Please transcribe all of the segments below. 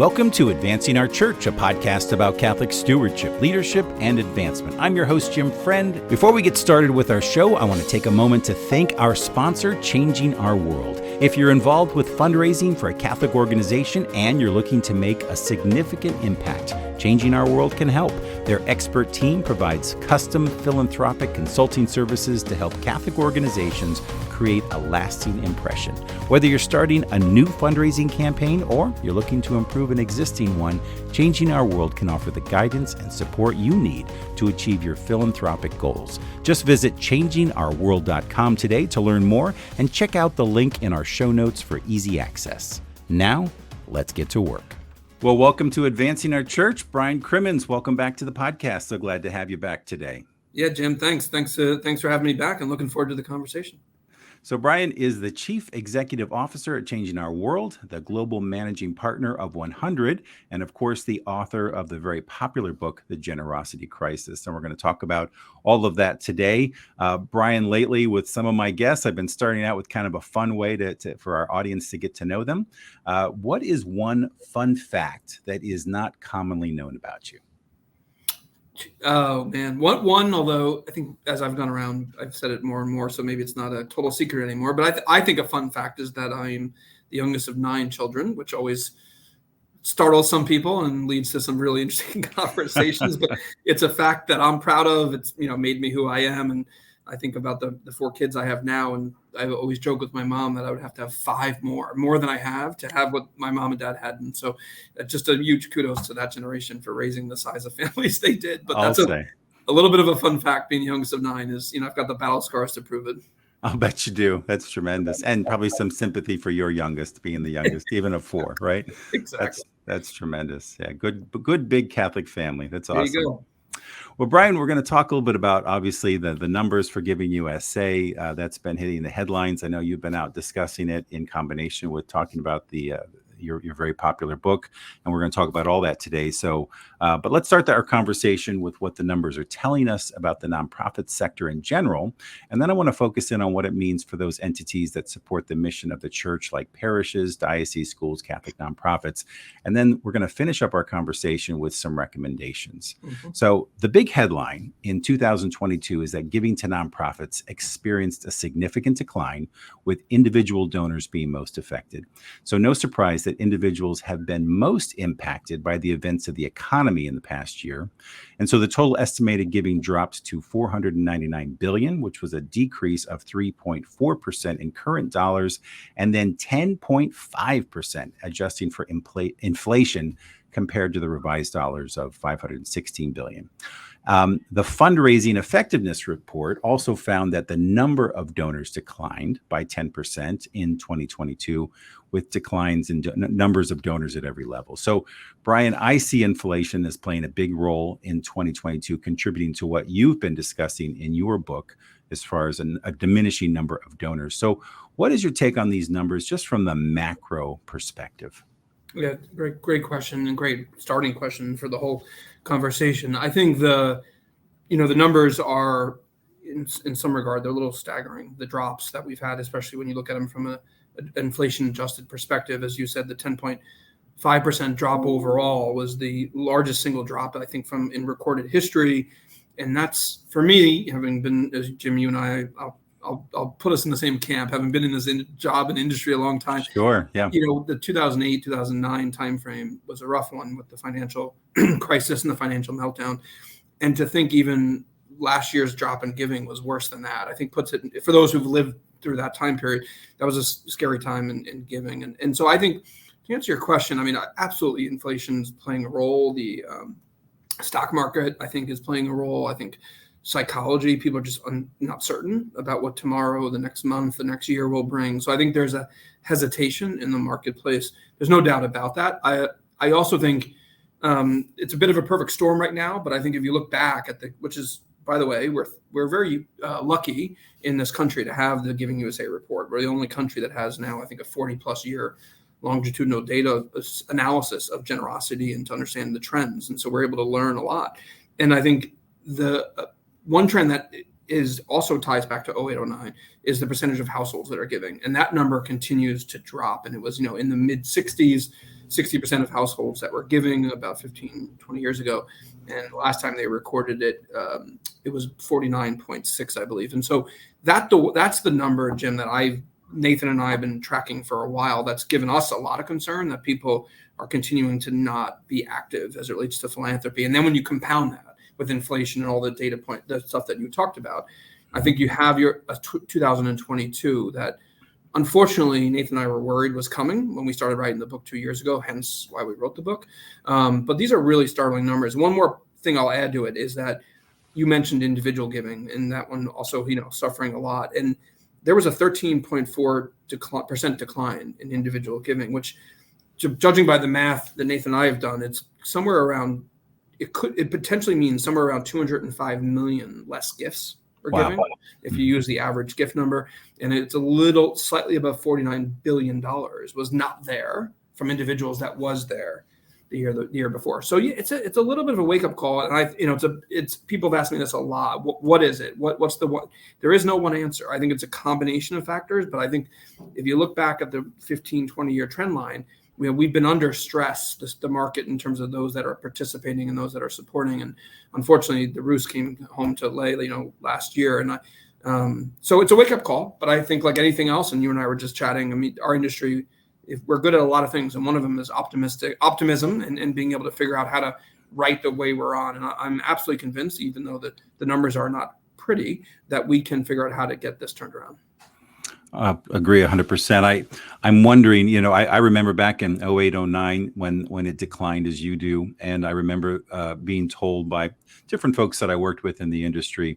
Welcome to Advancing Our Church, a podcast about Catholic stewardship, leadership, and advancement. I'm your host, Jim Friend. Before we get started with our show, I want to take a moment to thank our sponsor, Changing Our World. If you're involved with fundraising for a Catholic organization and you're looking to make a significant impact, Changing Our World can help. Their expert team provides custom philanthropic consulting services to help Catholic organizations create a lasting impression. Whether you're starting a new fundraising campaign or you're looking to improve an existing one, Changing Our World can offer the guidance and support you need to achieve your philanthropic goals. Just visit changingourworld.com today to learn more and check out the link in our show notes for easy access. Now, let's get to work. Well, welcome to Advancing Our Church. Brian Crimmins, welcome back to the podcast. So glad to have you back today. Yeah, Jim, thanks. Thanks for having me back. I'm looking forward to the conversation. So Brian is the Chief Executive Officer at Changing Our World, the Global Managing Partner of 100, and of course, the author of the very popular book, The Generosity Crisis. And we're going to talk about all of that today. Brian, lately with some of my guests, I've been starting out with kind of a fun way for our audience to get to know them. What is one fun fact that is not commonly known about you? Oh man, one? Although I think as I've gone around, I've said it more and more, so maybe it's not a total secret anymore. But I think a fun fact is that I'm the youngest of 9 children, which always startles some people and leads to some really interesting conversations. But it's a fact that I'm proud of. It's made me who I am, and I think about the 4 kids I have now, and I always joke with my mom that I would have to have 5 more than I have to have what my mom and dad had. And so just a huge kudos to that generation for raising the size of families they did. But that's a little bit of a fun fact. Being the youngest of 9 is, I've got the battle scars to prove it. I'll bet you do. That's tremendous. And probably some sympathy for your youngest being the youngest, even of 4, right? Exactly. That's tremendous. Yeah. Good big Catholic family. That's awesome. There you go. Well, Brian, we're going to talk a little bit about, obviously, the numbers for Giving USA. That's been hitting the headlines. I know you've been out discussing it in combination with talking about your very popular book, and we're going to talk about all that today. So, but let's start our conversation with what the numbers are telling us about the nonprofit sector in general, and then I want to focus in on what it means for those entities that support the mission of the church, like parishes, dioceses, schools, Catholic nonprofits, and then we're going to finish up our conversation with some recommendations. Mm-hmm. So, the big headline in 2022 is that giving to nonprofits experienced a significant decline, with individual donors being most affected. So, no surprise that individuals have been most impacted by the events of the economy in the past year. And so the total estimated giving dropped to $499 billion, which was a decrease of 3.4% in current dollars, and then 10.5% adjusting for inflation compared to the revised dollars of $516 billion. The fundraising effectiveness report also found that the number of donors declined by 10% in 2022, with declines in numbers of donors at every level. So, Brian, I see inflation as playing a big role in 2022, contributing to what you've been discussing in your book as far as a diminishing number of donors. So, what is your take on these numbers just from the macro perspective? Yeah, great question, and great starting question for the whole conversation. I think the numbers are in some regard, they're a little staggering. The drops that we've had, especially when you look at them from an inflation adjusted perspective, as you said, the 10.5% drop overall was the largest single drop, I think, in recorded history. And that's, for me, having been, as Jim, you and I, I'll put us in the same camp, having been in this job and industry a long time. Sure, yeah. The 2008, 2009 timeframe was a rough one with the financial crisis and the financial meltdown. And to think even last year's drop in giving was worse than that, I think puts it, for those who've lived through that time period, that was a scary time in giving. And so I think, to answer your question, I mean, absolutely inflation is playing a role. The stock market, I think, is playing a role. I think psychology, people are just not certain about what tomorrow, the next month, the next year will bring. So I think there's a hesitation in the marketplace. There's no doubt about that. I also think it's a bit of a perfect storm right now, but I think if you look back at which is, by the way, we're very lucky in this country to have the Giving USA report. We're the only country that has now, I think, a 40+ year longitudinal data analysis of generosity and to understand the trends. And so we're able to learn a lot. And I think the one trend that is also ties back to 0809 is the percentage of households that are giving. And that number continues to drop. And it was, in the mid 60s 60% of households that were giving about 15, 20 years ago. And the last time they recorded it, it was 49.6, I believe. And so that's the number, Jim, that Nathan and I have been tracking for a while. That's given us a lot of concern that people are continuing to not be active as it relates to philanthropy. And then when you compound that with inflation and all the the stuff that you talked about, I think you have 2022 that unfortunately Nathan and I were worried was coming when we started writing the book 2 years ago, hence why we wrote the book. But these are really startling numbers. One more thing I'll add to it is that you mentioned individual giving, and that one also, suffering a lot. And there was a 13.4% decline in individual giving, which, judging by the math that Nathan and I have done, it's somewhere around, it potentially means somewhere around 205 million less gifts for giving if you use the average gift number. And it's slightly above $49 billion was not there from individuals that was there the year before. So yeah, it's a little bit of a wake up call. And it's people have asked me this a lot. What is it? What's the one? There is no one answer. I think it's a combination of factors, but I think if you look back at the 15, 20 year trend line, we've been under stress, the market, in terms of those that are participating and those that are supporting. And unfortunately, the roost came home to lay, last year. And so it's a wake up call. But I think, like anything else, and you and I were just chatting, I mean, our industry, if we're good at a lot of things, and one of them is optimism and being able to figure out how to write the way we're on. And I'm absolutely convinced, even though the numbers are not pretty, that we can figure out how to get this turned around. Agree 100%. I'm wondering, I remember back in 08, 09 when it declined as you do. And I remember being told by different folks that I worked with in the industry,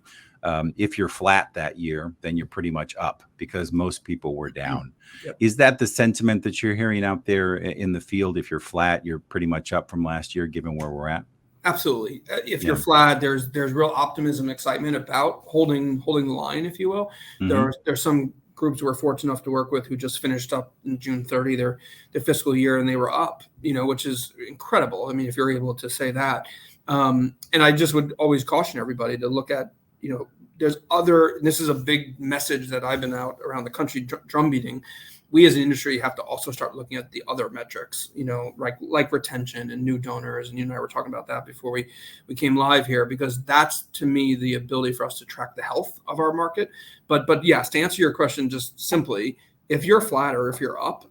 if you're flat that year, then you're pretty much up, because most people were down. Yep. Is that the sentiment that you're hearing out there in the field? If you're flat, you're pretty much up from last year, given where we're at? Absolutely. If you're flat, there's real optimism, excitement about holding the line, if you will. Mm-hmm. There's some groups we're fortunate enough to work with who just finished up in June 30 their fiscal year, and they were up, which is incredible. I mean, if you're able to say that. And I just would always caution everybody to look at, there's and this is a big message that I've been out around the country drumbeating. We as an industry have to also start looking at the other metrics, like retention and new donors. And you and I were talking about that before we came live here, because that's, to me, the ability for us to track the health of our market. But yes, to answer your question, just simply, if you're flat or if you're up,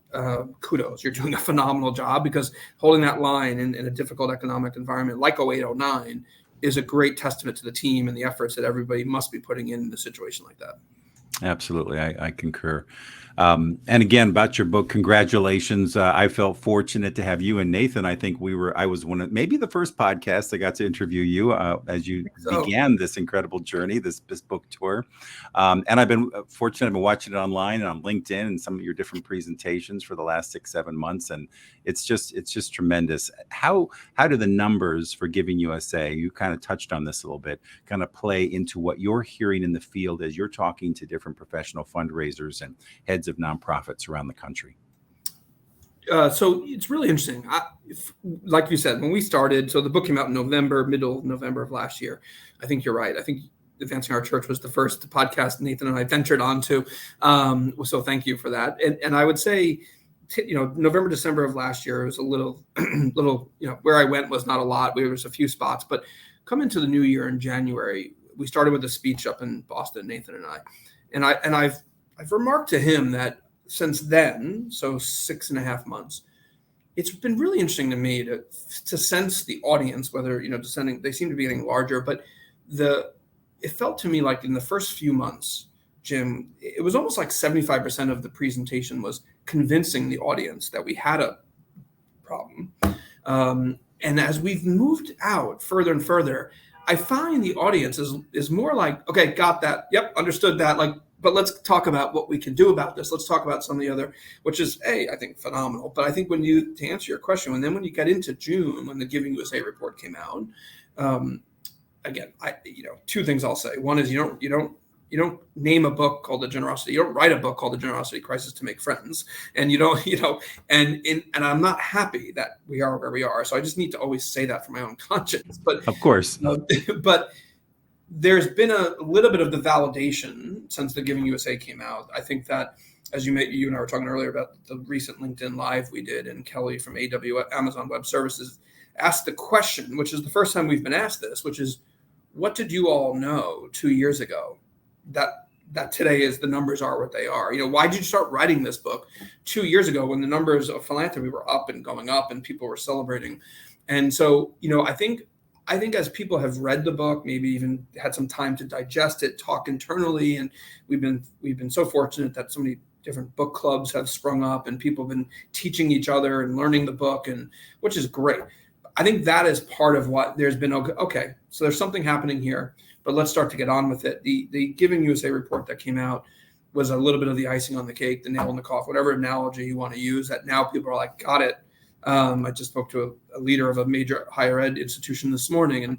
kudos, you're doing a phenomenal job, because holding that line in a difficult economic environment like 08, 09 is a great testament to the team and the efforts that everybody must be putting in a situation like that. Absolutely. I concur. And again, about your book, congratulations. I felt fortunate to have you and Nathan. I think I was one of maybe the first podcast I got to interview you as you began this incredible journey, this book tour. And I've been fortunate. I've been watching it online and on LinkedIn and some of your different presentations for the last 6-7 months. And it's just tremendous. How do the numbers for Giving USA, you kind of touched on this a little bit, kind of play into what you're hearing in the field as you're talking to different professional fundraisers and heads of nonprofits around the country? So it's really interesting. Like you said, when we started, so the book came out in middle of November of last year. I think you're right. I think Advancing Our Church was the first podcast Nathan and I ventured onto. So thank you for that. And I would say, November, December of last year was a little, where I went was not a lot. There was a few spots, but come into the new year in January, we started with a speech up in Boston, Nathan and I. And I've remarked to him that since then, so 6.5 months, it's been really interesting to me to sense the audience, whether, descending, they seem to be getting larger, but it felt to me like in the first few months, Jim, it was almost like 75% of the presentation was convincing the audience that we had a problem. And as we've moved out further and further, I find the audience is more like, okay, got that. Yep, understood that. But let's talk about what we can do about this. Let's talk about some of the other, which is, I think, phenomenal. But I think to answer your question, and then when you get into June, when the Giving USA report came out, again, two things I'll say. One is you don't name a book called The Generosity. You don't write a book called The Generosity Crisis to make friends. And and I'm not happy that we are where we are. So I just need to always say that for my own conscience. But of course, but there's been a little bit of the validation since the Giving USA came out. I think that as you and I were talking earlier about the recent LinkedIn Live we did, and Kelly from Amazon Web Services asked the question, which is the first time we've been asked this, which is, what did you all know 2 years ago that today is the numbers are what they are? Why did you start writing this book 2 years ago when the numbers of philanthropy were up and going up and people were celebrating? And so, I think as people have read the book, maybe even had some time to digest it, talk internally, and we've been so fortunate that so many different book clubs have sprung up and people have been teaching each other and learning the book, and which is great. I think that is part of what there's been. Okay, so there's something happening here, but let's start to get on with it. The Giving USA report that came out was a little bit of the icing on the cake, the nail in the coffin, whatever analogy you want to use, that now people are like, got it. I just spoke to a leader of a major higher ed institution this morning, and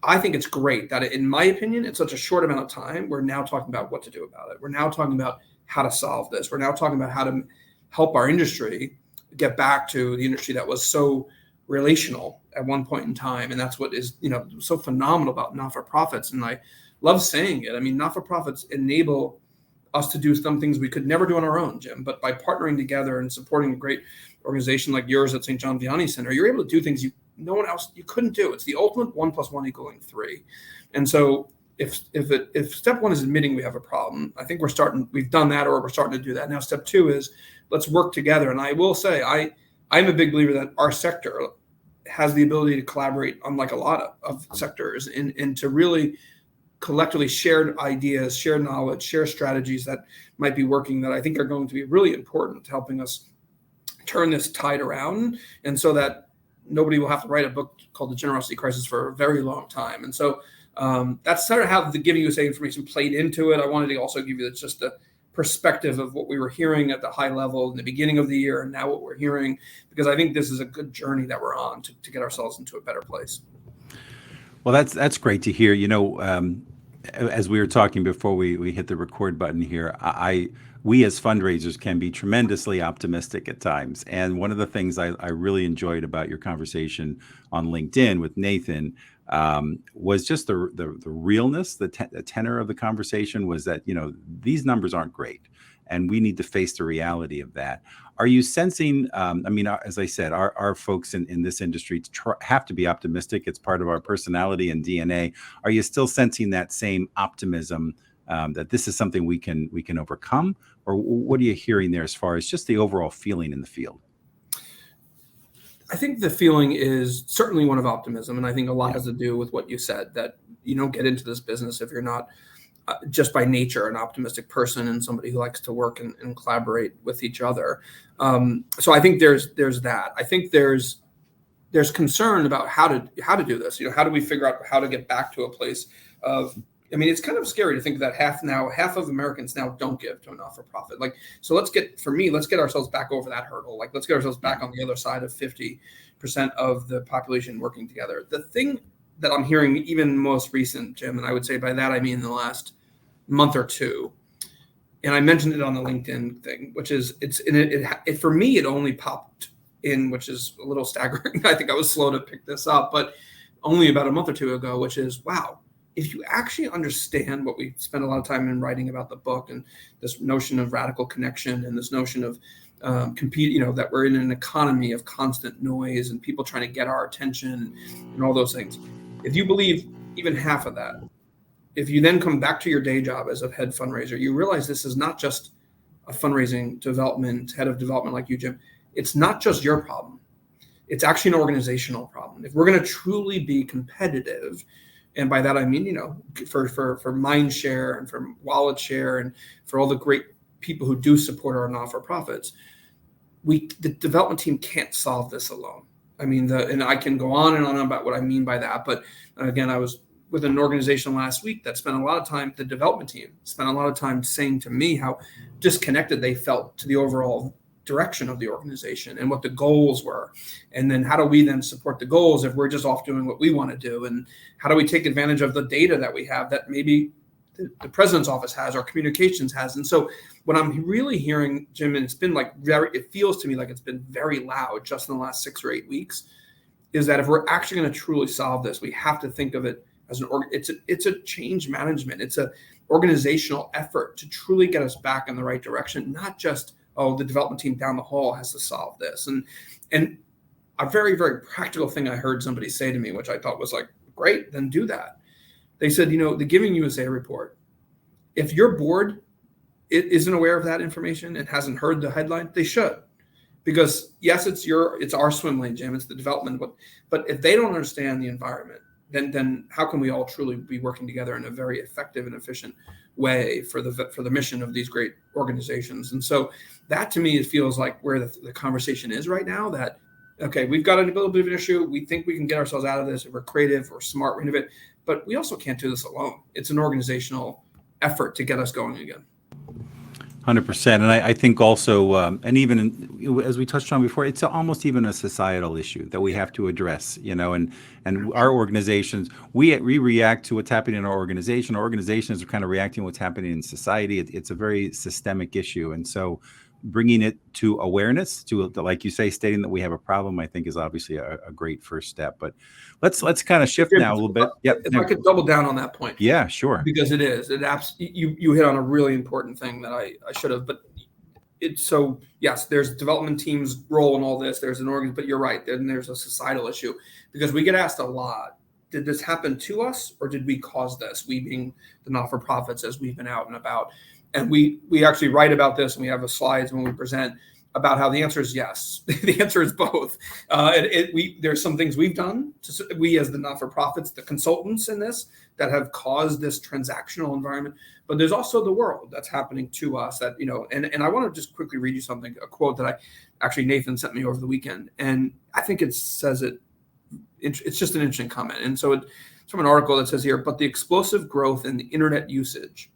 I think it's great that, in my opinion, in such a short amount of time, we're now talking about what to do about it. We're now talking about how to solve this. We're now talking about how to help our industry get back to the industry that was so relational at one point in time. And that's what is, so phenomenal about not-for-profits. And I love saying it. I mean, not-for-profits enable us to do some things we could never do on our own, Jim, but by partnering together and supporting a great organization like yours at St. John Vianney Center, you're able to do things no one else you couldn't do. It's the ultimate 1 + 1 = 3. And so if step one is admitting we have a problem, I think we've done that, or we're starting to do that. Now, step two is let's work together. And I will say, I'm a big believer that our sector has the ability to collaborate, unlike a lot of sectors, and to really collectively share ideas, share knowledge, share strategies that might be working, that I think are going to be really important to helping us turn this tide around, and so that nobody will have to write a book called The Generosity Crisis for a very long time. And so that's sort of how the Giving USA information played into it. I wanted to also give you just a perspective of what we were hearing at the high level in the beginning of the year, and now what we're hearing, because I think this is a good journey that we're on to get ourselves into a better place. Well, that's great to hear. As we were talking before we hit the record button here, we as fundraisers can be tremendously optimistic at times. And one of the things I really enjoyed about your conversation on LinkedIn with Nathan was just the realness, the tenor of the conversation was that, these numbers aren't great, and we need to face the reality of that. Are you sensing, as I said, our folks in this industry have to be optimistic. It's part of our personality and DNA. Are you still sensing that same optimism that this is something we can overcome? Or what are you hearing there as far as just the overall feeling in the field? I think the feeling is certainly one of optimism. And I think a lot has to do with what you said, that you don't get into this business if you're not just by nature an optimistic person and somebody who likes to work and collaborate with each other. So I think there's that. I think there's concern about how to do this. How do we figure out how to get back to a place of, it's kind of scary to think that half of Americans now don't give to a not-for-profit. So let's get ourselves back over that hurdle. Let's get ourselves back on the other side of 50% of the population working together. The thing that I'm hearing even most recent, Jim, and I would say by that I mean the last month or two, and I mentioned it on the LinkedIn thing, which is it for me, it only popped in, which is a little staggering. I think I was slow to pick this up, but only about a month or two ago, which is, wow, if you actually understand what we spent a lot of time in writing about the book, and this notion of radical connection, and this notion of that we're in an economy of constant noise and people trying to get our attention and all those things. If you believe even half of that, if you then come back to your day job as a head fundraiser, you realize this is not just a fundraising head of development like you, Jim. It's not just your problem. It's actually an organizational problem. If we're going to truly be competitive, and by that I mean, for mind share and for wallet share and for all the great people who do support our not-for-profits, the development team can't solve this alone. And I can go on and on about what I mean by that. But again, I was with an organization last week that spent a lot of time, the development team spent a lot of time saying to me how disconnected they felt to the overall direction of the organization and what the goals were. And then how do we then support the goals if we're just off doing what we want to do? And how do we take advantage of the data that we have that maybe the president's office has, or communications has? And so what I'm really hearing, Jim, and it's been it feels to me like it's been very loud just in the last 6 or 8 weeks, is that if we're actually going to truly solve this, we have to think of it as it's a change management. It's a organizational effort to truly get us back in the right direction, not just, oh, the development team down the hall has to solve this. And a very, very practical thing I heard somebody say to me, which I thought was like, great, then do that. They said, the Giving USA report, if your board isn't aware of that information and hasn't heard the headline, they should. Because yes, it's our swim lane, Jim, it's the development, but if they don't understand the environment, then how can we all truly be working together in a very effective and efficient way for the mission of these great organizations? And so that to me, it feels like where the conversation is right now, that, okay, we've got a little bit of an issue. We think we can get ourselves out of this. If we're creative, we're smart, we're innovative, but we also can't do this alone. It's an organizational effort to get us going again. 100%. And I think also, and even as we touched on before, it's almost even a societal issue that we have to address, and our organizations, we react to what's happening in our organization. Our organizations are kind of reacting to what's happening in society. It's a very systemic issue. And so bringing it to awareness, to, like you say, stating that we have a problem, I think is obviously a great first step. But let's kind of shift now a little bit. Yep. If I could double down on that point. Yeah, sure. Because you hit on a really important thing that I should have, but so yes, there's development teams' role in all this. There's an organ, but you're right. Then there's a societal issue, because we get asked a lot, did this happen to us or did we cause this? We being the not-for-profits, as we've been out and about. And we actually write about this, and we have the slides when we present about how the answer is yes. The answer is both. There's some things we've done, we as the not-for-profits, the consultants in this, that have caused this transactional environment. But there's also the world that's happening to us that, and I want to just quickly read you something, a quote that Nathan sent me over the weekend. And I think it's just an interesting comment. And so it's from an article that says here, but the explosive growth in the internet usage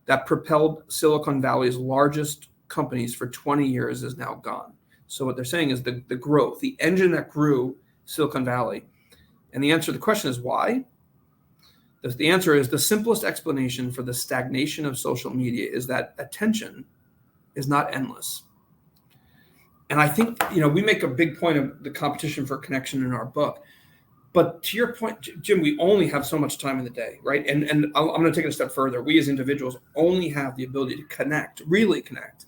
that propelled Silicon Valley's largest companies for 20 years is now gone. So what they're saying is the growth, the engine that grew Silicon Valley. And the answer to the question is why? The answer is the simplest explanation for the stagnation of social media is that attention is not endless. And I think, we make a big point of the competition for connection in our book. But to your point, Jim, we only have so much time in the day, right? And I'm going to take it a step further. We as individuals only have the ability to really connect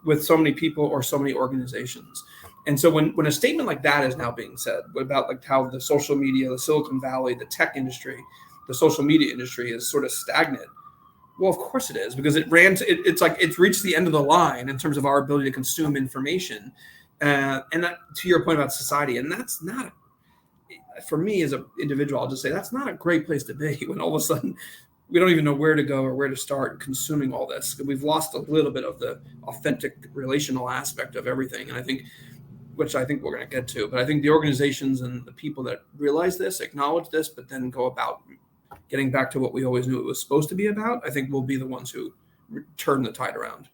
with so many people or so many organizations. And so when a statement like that is now being said about like how the social media, the Silicon Valley, the tech industry, the social media industry is sort of stagnant. Well, of course it is, because it's like it's reached the end of the line in terms of our ability to consume information. And that, to your point about society, and that's not, for me as an individual, I'll just say that's not a great place to be when all of a sudden we don't even know where to go or where to start consuming all this. We've lost a little bit of the authentic relational aspect of everything. And which I think we're going to get to, but I think the organizations and the people that realize this, acknowledge this, but then go about getting back to what we always knew it was supposed to be about, I think we'll be the ones who turn the tide around.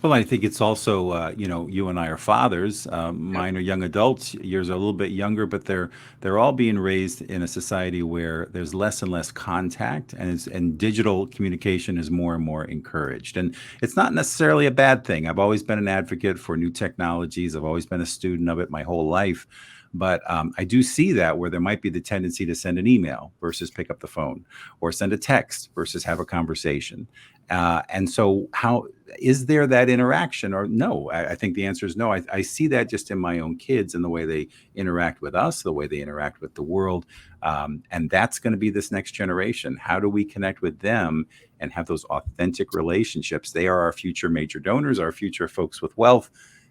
Well, I think it's also, you and I are fathers. Mine are young adults. Yours are a little bit younger, but they're all being raised in a society where there's less and less contact, and digital communication is more and more encouraged. And it's not necessarily a bad thing. I've always been an advocate for new technologies. I've always been a student of it my whole life. But I do see that where there might be the tendency to send an email versus pick up the phone, or send a text versus have a conversation. And so how is there that interaction, or no? I think the answer is no. I see that just in my own kids and the way they interact with us, the way they interact with the world. And that's going to be this next generation. How do we connect with them and have those authentic relationships? They are our future major donors, our future folks with wealth.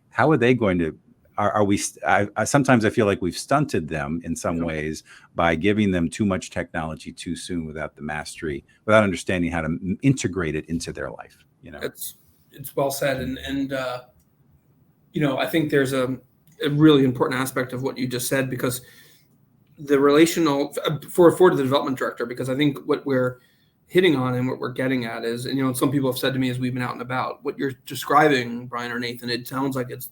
How are they going to sometimes I feel like we've stunted them in some ways by giving them too much technology too soon without the mastery, without understanding how to integrate it into their life. It's well said. And I think there's a really important aspect of what you just said, because the relational for the development director, because I think what we're hitting on and what we're getting at is, and some people have said to me as we've been out and about, what you're describing, Brian or Nathan, it sounds like it's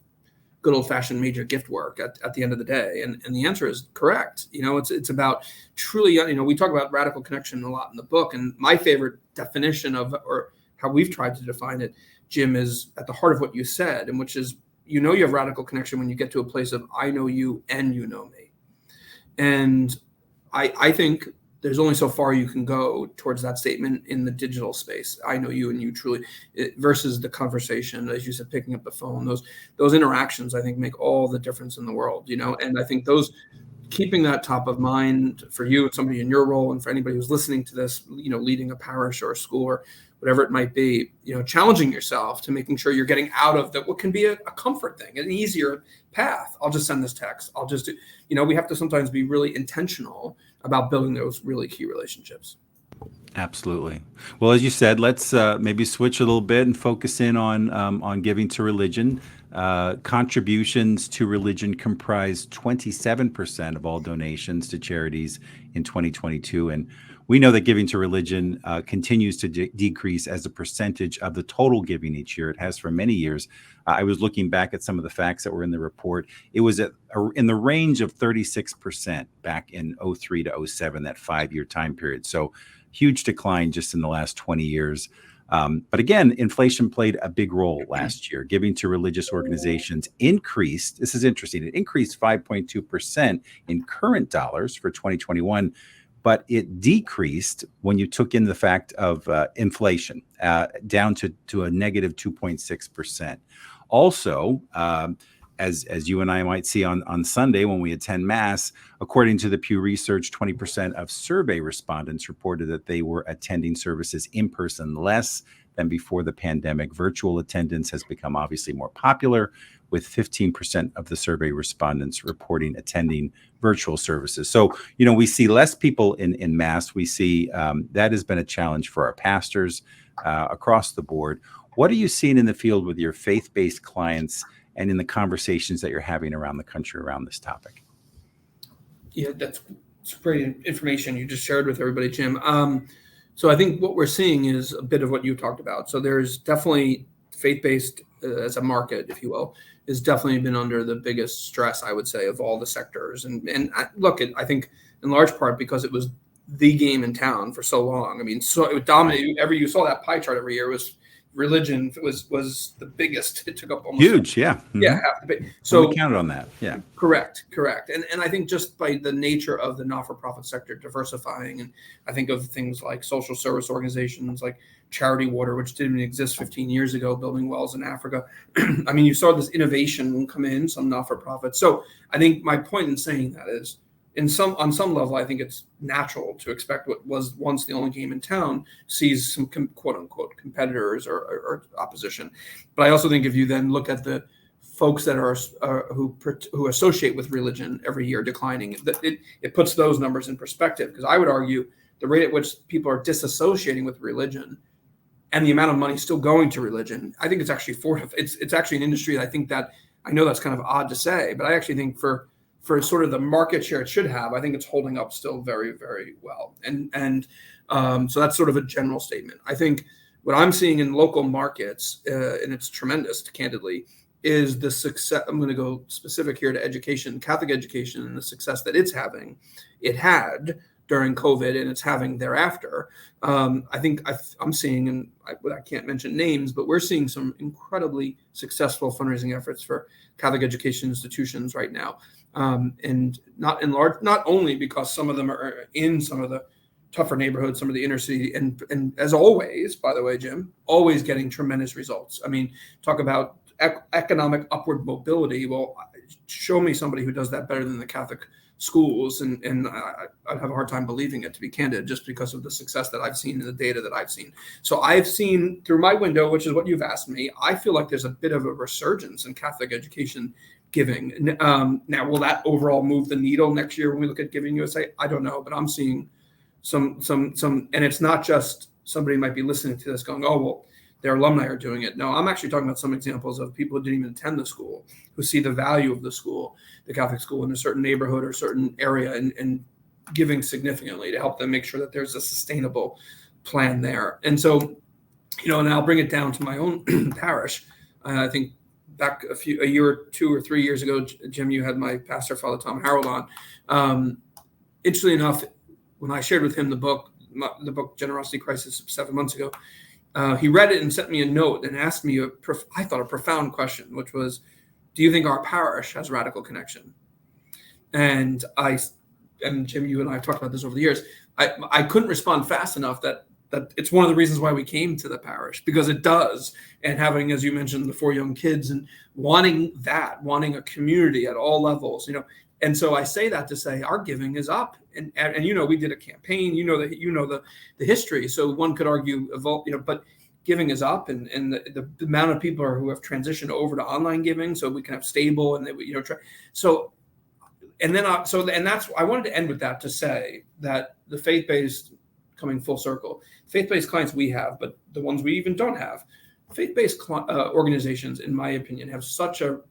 good old-fashioned major gift work at the end of the day. And the answer is correct. It's about truly, we talk about radical connection a lot in the book. And my favorite definition of, or how we've tried to define it, Jim, is at the heart of what you said, and which is, you have radical connection when you get to a place of I know you and you know me. And I think there's only so far you can go towards that statement in the digital space. I know you, and you truly, versus the conversation, as you said, picking up the phone, those interactions, I think, make all the difference in the world, and I think keeping that top of mind for you and somebody in your role, and for anybody who's listening to this, leading a parish or a school or whatever it might be, challenging yourself to making sure you're getting out of what can be a comfort thing, an easier path. I'll just send this text. I'll just do, we have to sometimes be really intentional about building those really key relationships. Absolutely. Well, as you said, let's maybe switch a little bit and focus in on giving to religion. Contributions to religion comprised 27% of all donations to charities in 2022. And we know that giving to religion continues to decrease as a percentage of the total giving each year. It has for many years. I was looking back at some of the facts that were in the report. It was in the range of 36% back in 03 to 07, that 5-year time period. So huge decline just in the last 20 years. But again, inflation played a big role last year. Giving to religious organizations increased. This is interesting. It increased 5.2% in current dollars for 2021, but it decreased when you took in the fact of inflation, down to a negative 2.6%. Also, as you and I might see on Sunday when we attend Mass, according to the Pew Research, 20% of survey respondents reported that they were attending services in person less than before the pandemic. Virtual attendance has become obviously more popular, with 15% of the survey respondents reporting attending virtual services. So, we see less people in Mass. We see that has been a challenge for our pastors across the board. What are you seeing in the field with your faith-based clients and in the conversations that you're having around the country around this topic? Yeah, that's great information you just shared with everybody, Jim. So I think what we're seeing is a bit of what you talked about. So there's definitely faith-based as a market, if you will, has definitely been under the biggest stress, I would say, of all the sectors. And I think in large part because it was the game in town for so long. I mean, so it dominated you saw that pie chart every year. It was religion was the biggest. It took up almost huge, yeah, mm-hmm. Yeah, half the big. So we counted on that, yeah. Correct, and I think just by the nature of the not-for-profit sector diversifying, and I think of things like social service organizations like Charity Water, which didn't exist 15 years ago, building wells in Africa. I mean, you saw this innovation come in, some not-for-profit. So I think my point in saying that is, on some level, I think it's natural to expect what was once the only game in town sees some quote unquote competitors or opposition. But I also think if you then look at the folks that are who associate with religion every year declining, it puts those numbers in perspective. Because I would argue the rate at which people are disassociating with religion and the amount of money still going to religion, I think it's actually it's actually an industry that I know that's kind of odd to say, but I actually think for sort of the market share it should have, I think it's holding up still very, very well. And so that's sort of a general statement. I think what I'm seeing in local markets, and it's tremendous, candidly, is the success. I'm going to go specific here to education, Catholic education, and the success that it had during COVID, and it's having thereafter. I think I'm seeing, and I can't mention names, but we're seeing some incredibly successful fundraising efforts for Catholic education institutions right now. And not only because some of them are in some of the tougher neighborhoods, some of the inner city, and as always, by the way, Jim, always getting tremendous results. I mean, talk about economic upward mobility. Well, show me somebody who does that better than the Catholic schools, and I'd have a hard time believing it, to be candid, just because of the success that I've seen and the data that I've seen. So I've seen through my window, which is what you've asked me, I feel like there's a bit of a resurgence in Catholic education giving. Now, will that overall move the needle next year when we look at Giving USA? I don't know, but I'm seeing some, and it's not just somebody might be listening to this going, oh, well, their alumni are doing it. No, I'm actually talking about some examples of people who didn't even attend the school, who see the value of the school, the Catholic school, in a certain neighborhood or certain area, and giving significantly to help them make sure that there's a sustainable plan there. And so, and I'll bring it down to my own parish. I think back a year or 2 or 3 years ago, Jim, you had my pastor, Father Tom Harold, on. Interestingly enough, when I shared with him the book Generosity Crisis 7 months ago, he read it and sent me a note and asked me I thought a profound question, which was, do you think our parish has radical connection? And Jim, you and I have talked about this over the years. I couldn't respond fast enough that it's one of the reasons why we came to the parish, because it does. And having, as you mentioned, the 4 young kids and wanting a community at all levels, And so I say that to say our giving is up, and we did a campaign, the history. So one could argue, but giving is up, and the amount of people who have transitioned over to online giving, so we can have stable and so. And then I wanted to end with that, to say that the faith-based, coming full circle, faith-based clients we have, but the ones we even don't have, faith-based organizations, in my opinion, have such a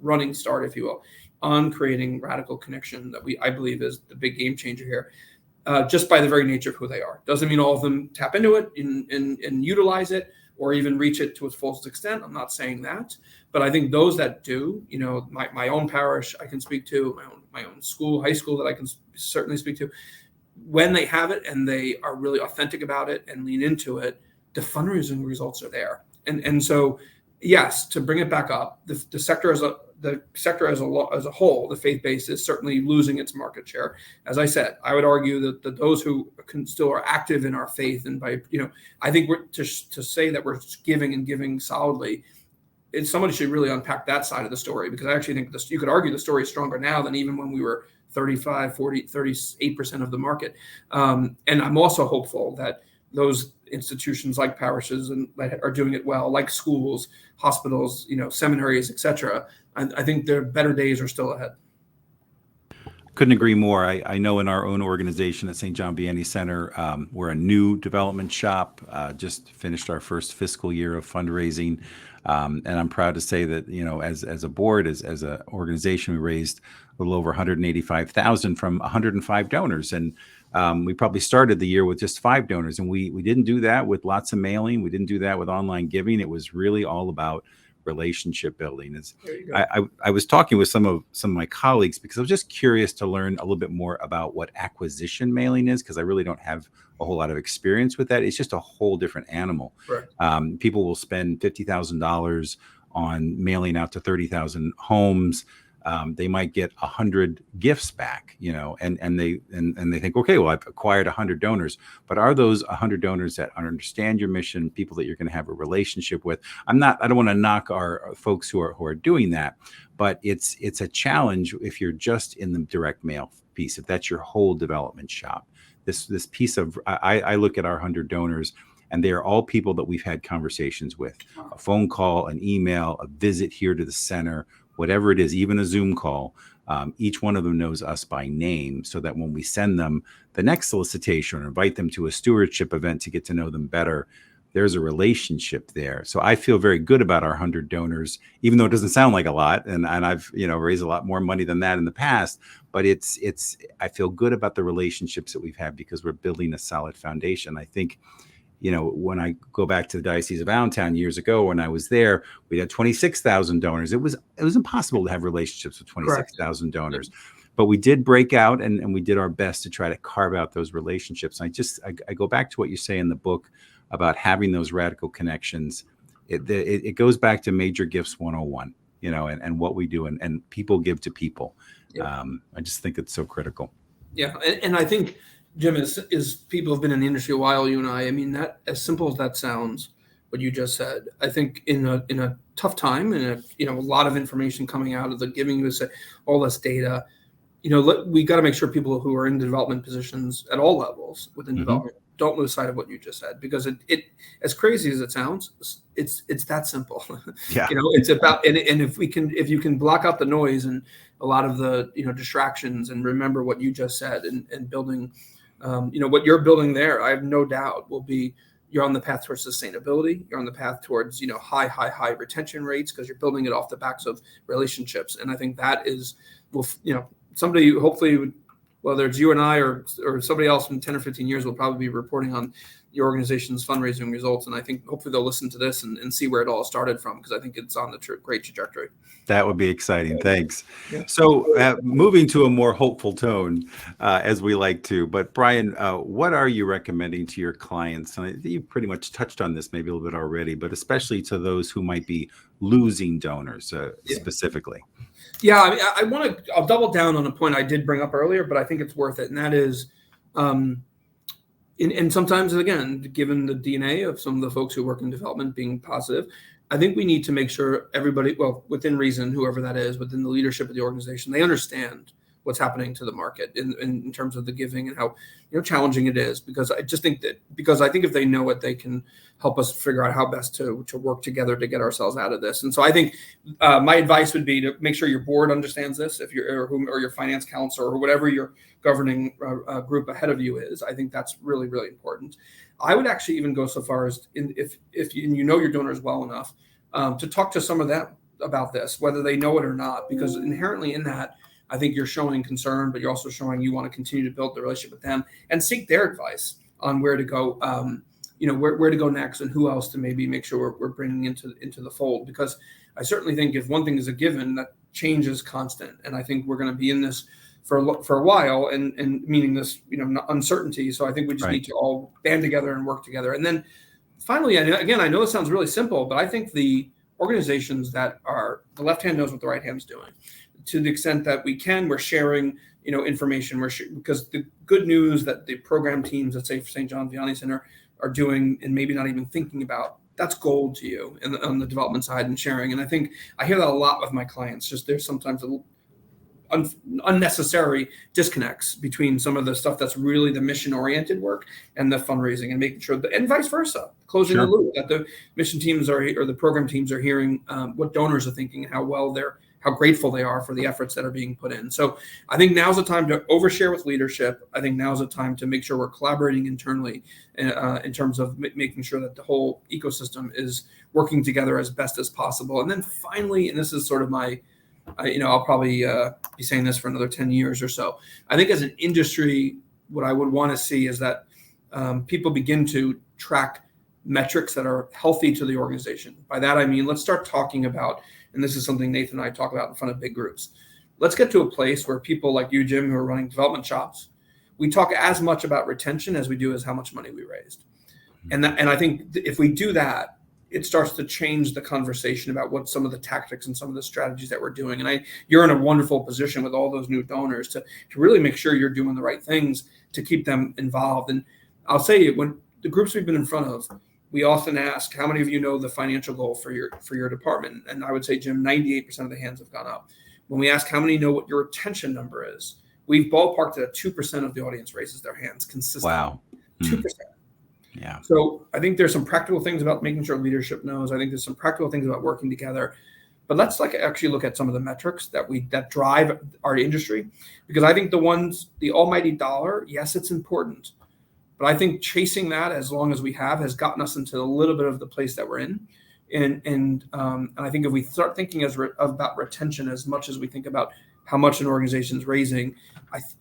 running start, if you will, on creating radical connection that I believe is the big game changer here, just by the very nature of who they are. Doesn't mean all of them tap into it and utilize it, or even reach it to its fullest extent. I'm not saying that, but I think those that do, my own parish I can speak to, my own school, high school, that I can certainly speak to, when they have it and they are really authentic about it and lean into it, the fundraising results are there. And so, yes, to bring it back up, the sector as a whole, the faith-based, is certainly losing its market share. As I said, I would argue that those who still are active in our faith, and by, I think we're to say that we're giving solidly, somebody should really unpack that side of the story, because I actually think you could argue the story is stronger now than even when we were 35, 40, 38% of the market. And I'm also hopeful that those institutions like parishes and that are doing it well, like schools, hospitals, seminaries, etc. I think their better days are still ahead. Couldn't agree more. I know in our own organization at St. John Vianney Center, we're a new development shop, just finished our first fiscal year of fundraising. And I'm proud to say that, as a board, as an organization, we raised a little over $185,000 from 105 donors. And we probably started the year with just 5 donors. And we didn't do that with lots of mailing. We didn't do that with online giving. It was really all about relationship building. I was talking with some of my colleagues, because I was just curious to learn a little bit more about what acquisition mailing is, because I really don't have a whole lot of experience with that. It's just a whole different animal. Right. People will spend $50,000 on mailing out to 30,000 homes. They might get 100 gifts back, and they think, okay, well, I've acquired 100 donors, but are those 100 donors that understand your mission, people that you're going to have a relationship with? I don't want to knock our folks who are doing that, but it's a challenge if you're just in the direct mail piece, if that's your whole development shop. This piece of, I look at our 100 donors, and they are all people that we've had conversations with, a phone call, an email, a visit here to the center, whatever it is, even a Zoom call. Each one of them knows us by name, so that when we send them the next solicitation or invite them to a stewardship event to get to know them better, there's a relationship there. So I feel very good about our 100 donors, even though it doesn't sound like a lot. And I've, raised a lot more money than that in the past, but I feel good about the relationships that we've had, because we're building a solid foundation. I think, when I go back to the Diocese of Allentown years ago, when I was there, we had 26,000 donors. It was impossible to have relationships with 26,000 donors, but we did break out, and we did our best to try to carve out those relationships. And I go back to what you say in the book about having those radical connections. It goes back to Major Gifts 101, and what we do, and people give to people. Yeah. I just think it's so critical. Yeah. And I think, Jim, is people have been in the industry a while, you and I mean, that, as simple as that sounds, what you just said, I think in a tough time, and a lot of information coming out of the giving USA, all this data, we got to make sure people who are in development positions at all levels within development don't lose sight of what you just said, because it as crazy as it sounds, it's that simple. Yeah. It's about, and if you can block out the noise and a lot of the distractions, and remember what you just said, and building, what you're building there, I have no doubt you're on the path towards sustainability. You're on the path towards high retention rates, because you're building it off the backs of relationships. And I think that is, somebody hopefully, whether it's you and I or somebody else in 10 or 15 years, will probably be reporting on your organization's fundraising results. And I think hopefully they'll listen to this and see where it all started from, because I think it's on the great trajectory. That would be exciting. Thanks. Yeah. So moving to a more hopeful tone, as we like to, but Brian, what are you recommending to your clients? And you pretty much touched on this maybe a little bit already, but especially to those who might be losing donors specifically. Yeah, I'll double down on a point I did bring up earlier, but I think it's worth it. And that is, And sometimes, again, given the DNA of some of the folks who work in development being positive, I think we need to make sure everybody, well, within reason, whoever that is, within the leadership of the organization, they understand what's happening to the market in terms of the giving and how challenging it is. Because I think if they know it, they can help us figure out how best to work together to get ourselves out of this. And so I think my advice would be to make sure your board understands this, if you're or your finance council or whatever your governing group ahead of you is. I think that's really, really important. I would actually even go so far as if you know your donors well enough to talk to some of them about this, whether they know it or not, because inherently in that, I think you're showing concern, but you're also showing you want to continue to build the relationship with them and seek their advice on where to go, where to go next and who else to maybe make sure we're bringing into the fold. Because I certainly think if one thing is a given, that change is constant. And I think we're going to be in this for a while, and meaning this, uncertainty. So I think we just need to all band together and work together. And then finally, I know it sounds really simple, but I think the organizations that are, the left hand knows what the right hand's doing. To the extent that we're sharing, information. Because the good news that the program teams at, say, St. John Vianney Center are doing, and maybe not even thinking about, that's gold to you on the development side and sharing. And I think I hear that a lot with my clients. Just there's sometimes unnecessary disconnects between some of the stuff that's really the mission-oriented work and the fundraising, and making sure and vice versa, closing the loop, that the mission teams or the program teams are hearing what donors are thinking and how grateful they are for the efforts that are being put in. So I think now's the time to overshare with leadership. I think now's the time to make sure we're collaborating internally in terms of making sure that the whole ecosystem is working together as best as possible. And then finally, and this is sort of my, I'll probably be saying this for another 10 years or so. I think as an industry, what I would want to see is that people begin to track metrics that are healthy to the organization. By that, I mean, let's start talking about, and this is something Nathan and I talk about in front of big groups. Let's get to a place where people like you, Jim, who are running development shops, we talk as much about retention as we do as how much money we raised. And I think if we do that, it starts to change the conversation about what some of the tactics and some of the strategies that we're doing. And you're in a wonderful position with all those new donors to really make sure you're doing the right things to keep them involved. And I'll say, when the groups we've been in front of, we often ask, how many of you know the financial goal for your department? And I would say, Jim, 98% of the hands have gone up. When we ask how many know what your retention number is, we've ballparked it at 2% of the audience raises their hands consistently. Wow. 2%. Yeah. So I think there's some practical things about making sure leadership knows. I think there's some practical things about working together. But let's actually look at some of the metrics that drive our industry, because I think the almighty dollar, yes, it's important. But I think chasing that as long as we has gotten us into a little bit of the place that we're in. And I think if we start thinking about retention as much as we think about how much an organization is raising,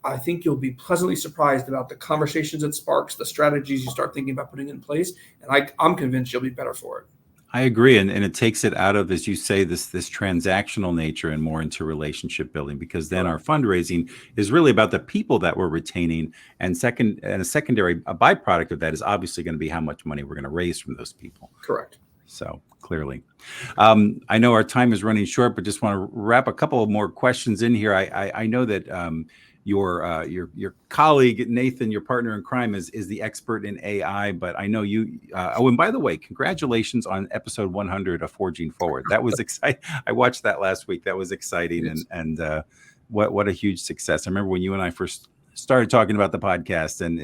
I think you'll be pleasantly surprised about the conversations it sparks, the strategies you start thinking about putting in place. And I'm convinced you'll be better for it. I agree. And it takes it out of, as you say, this transactional nature and more into relationship building, because then our fundraising is really about the people that we're retaining. And a byproduct of that is obviously going to be how much money we're going to raise from those people. Correct. So clearly, I know our time is running short, but just want to wrap a couple of more questions in here. I know that your colleague Nathan, your partner in crime, is the expert in AI. But I know you. And by the way, congratulations on episode 100 of Forging Forward. That was exciting. I watched that last week. That was exciting, yes. and what a huge success. I remember when you and I first started talking about the podcast, and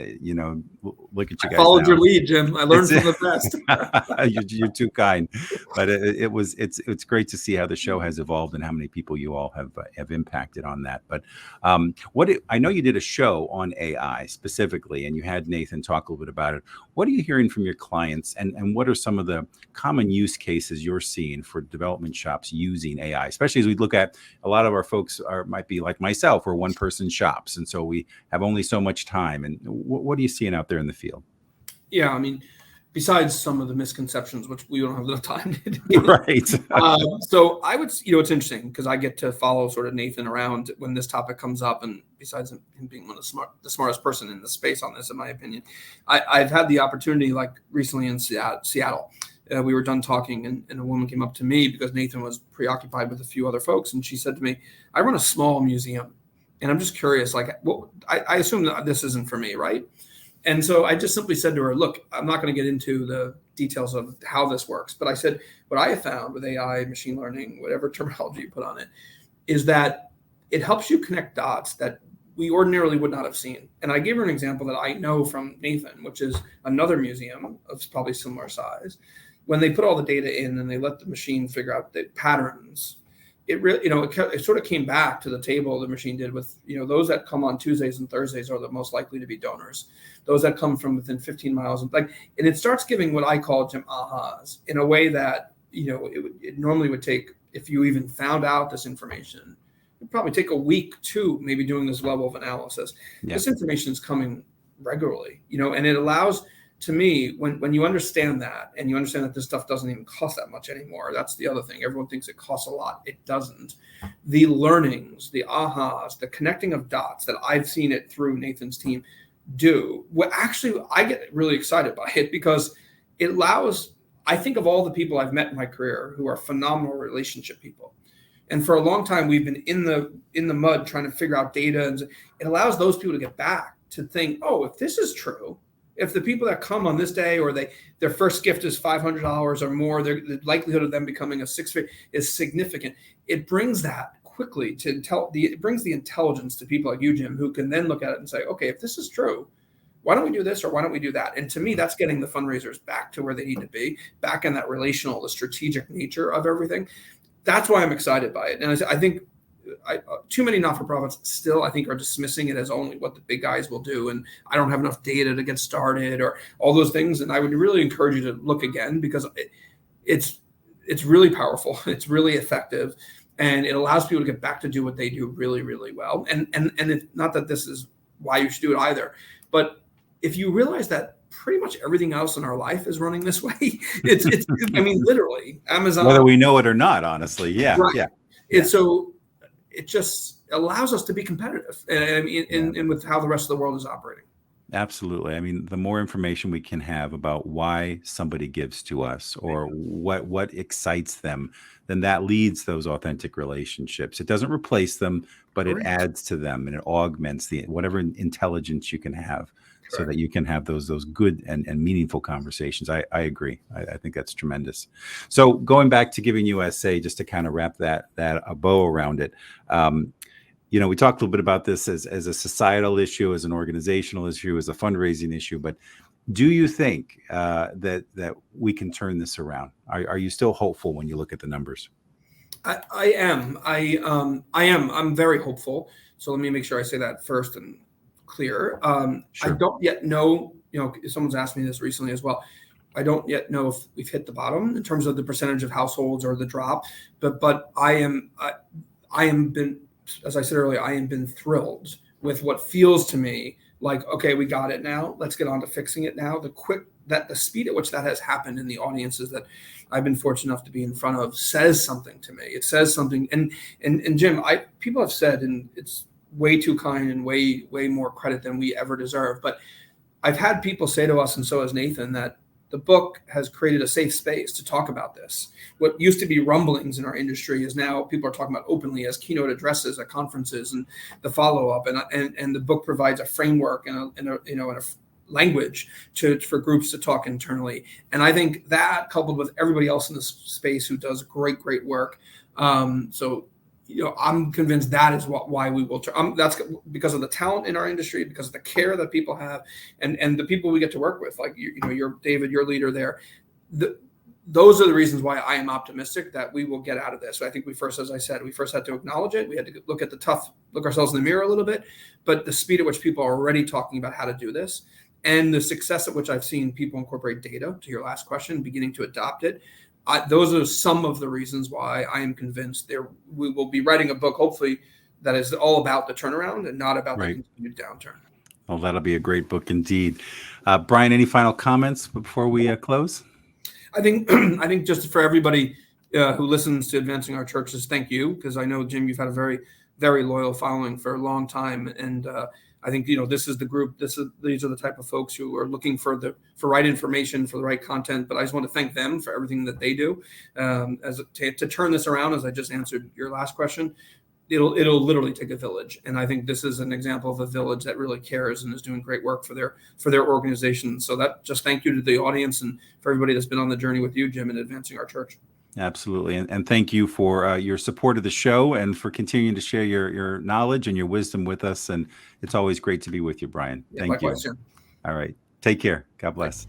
look at you guys. I followed now. Your lead, Jim. I learned from the best. You're too kind, but it's great to see how the show has evolved and how many people you all have impacted on that. But I know you did a show on AI specifically, and you had Nathan talk a little bit about it. What are you hearing from your clients, and what are some of the common use cases you're seeing for development shops using AI, especially as we look at a lot of our folks might be like myself, we're one-person shops, and so we have only so much time. And what are you seeing out there in the field? Yeah, I mean, besides some of the misconceptions, which we don't have enough time to do. Right. So I would, it's interesting because I get to follow sort of Nathan around when this topic comes up. And besides him being one of the smartest person in the space on this, in my opinion, I've had the opportunity, like recently in Seattle, we were done talking and a woman came up to me because Nathan was preoccupied with a few other folks. And she said to me, I run a small museum. And I'm just curious, like, what, I assume that this isn't for me, right? And so I just simply said to her, look, I'm not going to get into the details of how this works, but I said, what I have found with AI, machine learning, whatever terminology you put on it, is that it helps you connect dots that we ordinarily would not have seen. And I gave her an example that I know from Nathan, which is another museum of probably similar size. When they put all the data in and they let the machine figure out the patterns, it really, it sort of came back to the table the machine did with, those that come on Tuesdays and Thursdays are the most likely to be donors. Those that come from within 15 miles, and it starts giving what I call, Jim, ahas in a way that, it normally would take, if you even found out this information, it'd probably take a week, two, maybe doing this level of analysis. Yeah. This information is coming regularly, and it allows, to me, when you understand that, and you understand that this stuff doesn't even cost that much anymore, that's the other thing. Everyone thinks it costs a lot. It doesn't. The learnings, the ahas, the connecting of dots that I've seen it through Nathan's team do, actually, I get really excited by it because it allows, I think of all the people I've met in my career who are phenomenal relationship people. And for a long time, we've been in the mud trying to figure out data. And it allows those people to get back to think, oh, if this is true, if the people that come on this day or their first gift is $500 or more, the likelihood of them becoming a six-figure is significant. It brings that quickly it brings the intelligence to people like you, Jim, who can then look at it and say, okay, if this is true, why don't we do this or why don't we do that? And to me, that's getting the fundraisers back to where they need to be, back in that relational, the strategic nature of everything. That's why I'm excited by it. And I think too many not-for-profits still, I think, are dismissing it as only what the big guys will do. And I don't have enough data to get started or all those things. And I would really encourage you to look again because it's really powerful. It's really effective. And it allows people to get back to do what they do really, really well. And it's not that this is why you should do it either. But if you realize that pretty much everything else in our life is running this way, it's I mean, literally, Amazon. Whether we know it or not, honestly. Yeah. Right. Yeah. So it just allows us to be competitive and with how the rest of the world is operating. Absolutely. I mean, the more information we can have about why somebody gives to us or what excites them, then that leads those authentic relationships. It doesn't replace them, but it adds to them and it augments whatever intelligence you can have. Correct. So that you can have those good and meaningful conversations. I agree. I think that's tremendous. So going back to Giving USA, just to kind of wrap a bow around it, we talked a little bit about this as a societal issue, as an organizational issue, as a fundraising issue. But do you think that we can turn this around? Are you still hopeful when you look at the numbers? I am. I am. I'm very hopeful. So let me make sure I say that first and clear. Sure. I don't yet know. Someone's asked me this recently as well. I don't yet know if we've hit the bottom in terms of the percentage of households or the drop. But I am been. As I said earlier, I have been thrilled with what feels to me like, okay, we got it now. Let's get on to fixing it now. The speed at which that has happened in the audiences that I've been fortunate enough to be in front of says something to me. It says something. And Jim, people have said, and it's way too kind and way more credit than we ever deserve. But I've had people say to us, and so has Nathan, that the book has created a safe space to talk about this. What used to be rumblings in our industry is now people are talking about openly as keynote addresses at conferences and the follow-up. And the book provides a framework and a language for groups to talk internally. And I think that, coupled with everybody else in this space who does great work. I'm convinced that is why we will. That's because of the talent in our industry, because of the care that people have, and the people we get to work with, like you're David, your leader there. Those are the reasons why I am optimistic that we will get out of this. So I think as I said, we first had to acknowledge it. We had to look ourselves in the mirror a little bit, but the speed at which people are already talking about how to do this, and the success at which I've seen people incorporate data, to your last question, beginning to adopt it. Those are some of the reasons why I am convinced we will be writing a book, hopefully, that is all about the turnaround and not about the continued downturn. Well, that'll be a great book indeed. Brian, any final comments before we close? I think just for everybody who listens to Advancing Our Churches, thank you, because I know, Jim, you've had a very, very loyal following for a long time, and I think this is the group. These are the type of folks who are looking for right information, for the right content. But I just want to thank them for everything that they do to turn this around. As I just answered your last question, it'll literally take a village. And I think this is an example of a village that really cares and is doing great work for their organization. So that just thank you to the audience and for everybody that's been on the journey with you, Jim, in advancing our church. Absolutely. And thank you for your support of the show and for continuing to share your knowledge and your wisdom with us. And it's always great to be with you, Brian. Yeah, Thank likewise, you. Jim. All right. Take care. God bless.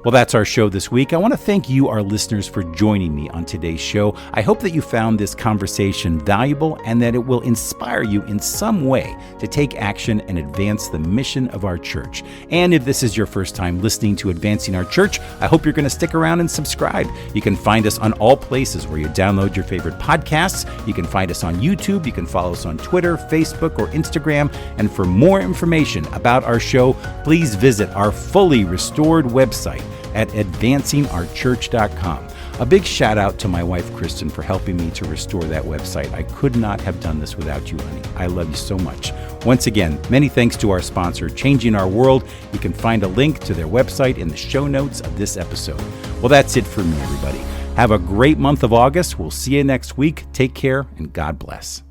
Well, that's our show this week. I want to thank you, our listeners, for joining me on today's show. I hope that you found this conversation valuable and that it will inspire you in some way to take action and advance the mission of our church. And if this is your first time listening to Advancing Our Church, I hope you're going to stick around and subscribe. You can find us on all places where you download your favorite podcasts. You can find us on YouTube. You can follow us on Twitter, Facebook, or Instagram. And for more information about our show, please visit our fully restored website at advancingourchurch.com. A big shout out to my wife, Kristen, for helping me to restore that website. I could not have done this without you, honey. I love you so much. Once again, many thanks to our sponsor, Changing Our World. You can find a link to their website in the show notes of this episode. Well, that's it for me, everybody. Have a great month of August. We'll see you next week. Take care and God bless.